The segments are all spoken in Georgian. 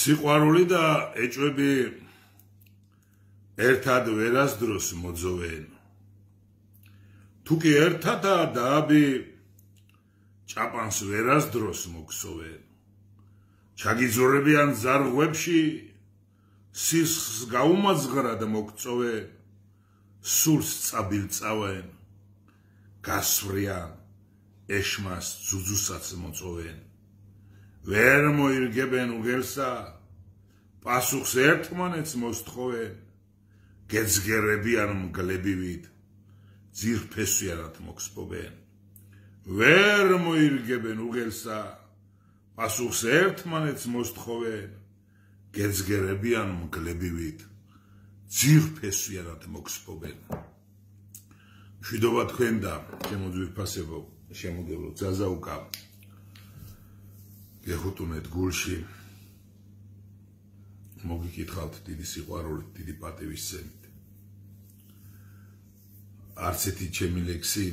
სიყვარული და ეჭვები ერთად ვერასდროს მოძოვენ. თუ კი ერთადაა დააბი ჭაპანს ვერასდროს მოგსოვენ. ჩაგიძორებიან ზარღვებში სისხლს გაუმაძღრად მოგწოვენ. სულს წაბილწავენ. გასვრიან ეშმას ძუძუსაც მოწოვენ. ვერ მოირგებენ უგელსა, პასუხს ერთმანეთს მოსთხოვენ. გეძგერებიან მგლებივით, ძირფესვიანად მოგსპობენ. ვერ მოირგებენ უგელსა, პასუხს ერთმანეთს მოსთხოვენ. გეძგერებიან მგლებივით, ძირფესვიანად მოგსპობენ. მშვიდობა თქვენ და ჩემო ძვირფასებო, შემოგევლო ძაზაუკა. გეხუტუნეთ გულში, მოგიკითხავთ დიდი სიყვარულით, დიდი პატივისცემით. არც ერთი ჩემი ლექსი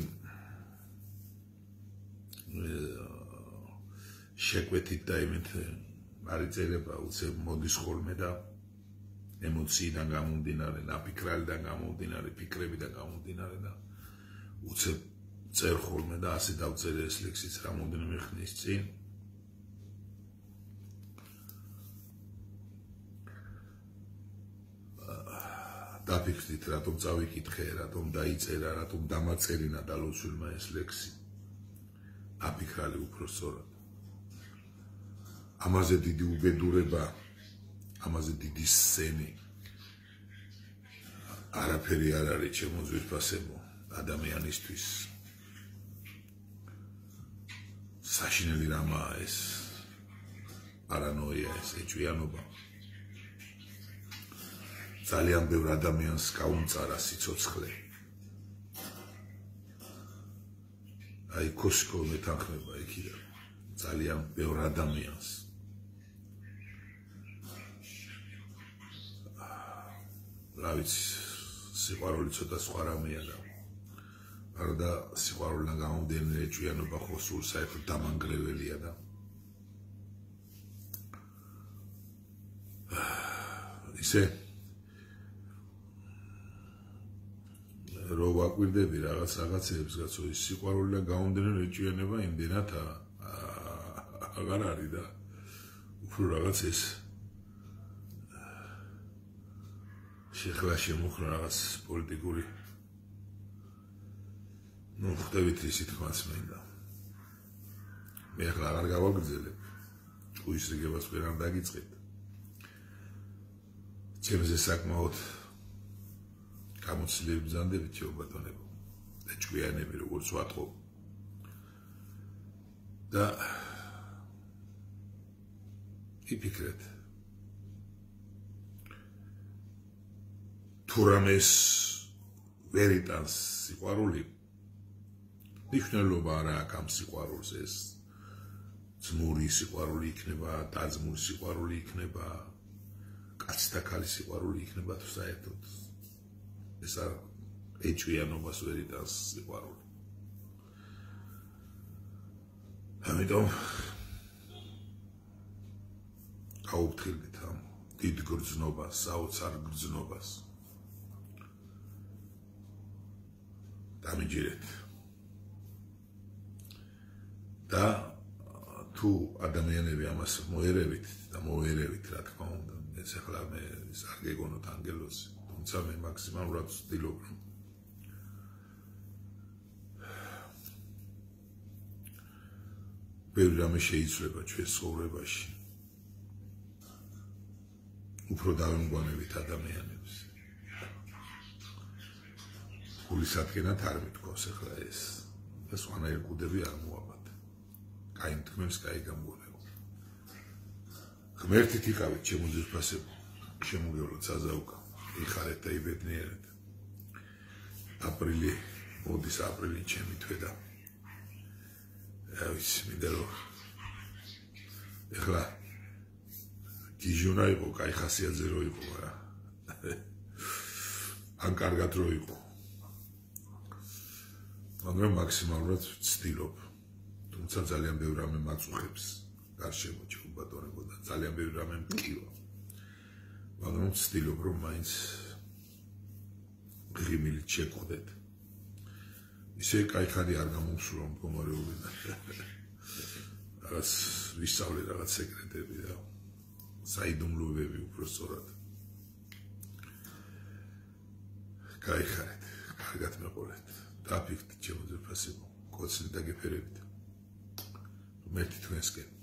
შეკვეთით და იმით არ იწერება, უცებ მოდის ხოლმე და ემოციიდან გამომდინარე, ნაფიქრალიდან გამომდინარე, ფიქრებიდან გამომდინარე და უცებ წერ ხოლმე და ასე დავწერე ეს ლექსიც რამოდენიმე ხნის წინ. დაფიქრდით, რატომ წავიკითხე, რატომ დაიწერა, რატომ დამაწერინა დალოცულმა ეს ლექსი. აფიქრალი უფრო სწორად. ამაზე დიდი უბედურება, ამაზე დიდი სცენი. არაფერი არ არის ჩემო ძვირფასებო ადამიანისთვის. საშინელი რამაა ეს. პარანოია ეს, ეჭვიანობა. ძალიან ბევრ ადამიანს გაუმწარა სიცოცხლე. აი კოსკო მეთანხმება იქიდან. ძალიან ბევრ ადამიანს. რა ვიცი, სიყვარული ცოტა სხვა რამეა და არდა სიყვარულიდან გამომდინარე ეჭვიანობა ხო სულ საერთოდ დამანგრეველია და ისე რო ვაკვირდები რაღაცეებს გაცო ის სიყვარულიდან გამომდინარე ეჭვიანება იმდენად აღარ არის და უფრო რაღაც ეს შეხლა შემოხრა რაღაც პოლიტიკური ხვდებით ისეთ თქმას მინდა. მე ახლა აღარ გავაგრძელებ. ჭუის რიგებას ვერ არ დაგიწყეთ. ჩემზე საკმაოდ გამოცდილები ბრძანდებით ჩემო ბატონებო და ჭკვიანები როგორც ვატყობ და იფიქრეთ თუ რამეს ვერ იტანს სიყვარული მნიშვნელობა არ აქვს ამ სიყვარულს ეს ძმური სიყვარული იქნება დაძმური სიყვარული იქნება კაცი და ქალის სიყვარული იქნება თუ საერთოდ ეს არ ეჭვიანობას ვერ იტანს სიყვარული. ამიტომ გაუფრთხილდით ამ დიდ გრძნობას, საოცარ გრძნობას. დამიჯერეთ. და თუ ადამიანები ამას მოერევით და მოერევით, რა თქმა უნდა, ეს ახლა მე არ გეგონოთ ანგელოზი. თუმცა მე მაქსიმალურად ვცდილობ რომ ბევრი რამე შეიცვლება ჩვენს ცხოვრებაში. უფრო დავემგვანებით ადამიანებს. გულისადგენად არ მithქვავს ახლა ეს. და სხვანაირი კუდები არ მოაბათ. კაი მთქმელს, კაი გამგონებო. ღმერთით იყავით ჩემო ძვირფასებო, შემოგევლო ძაზაუკა. იხარეთ და იბედნიერეთ. აპრილი, მოდის აპრილი ჩემი თვე და რა ვიცი, მინდა რომ ეხლა გიჟუნა იყო, კაი ხასიათზე რო იყო, მაგრამ ან კარგად რო იყო. მაგრამ მაქსიმალურად ვცდილობ. თუმცა ძალიან ბევრ რამე მაწუხებს გარშემო ჩუბატონებო და ძალიან ბევრი რამე მткиვა. მაგრამ ვცდილობ რომ მაინც ღიმილით შეგხვდეთ. ისე кайხანი არ გამომსულა მდგომარეობიდან. რაღაც ვისწავლე რაღაც სეკრეტები და საიდუმლოებები უბრალოდ. кайხარეთ, კარგად მეყოლეთ. დაფიქრდით ჩემო ძვირფასებო, კოცლით და გეფერებით. მერტი თქვენსკენ.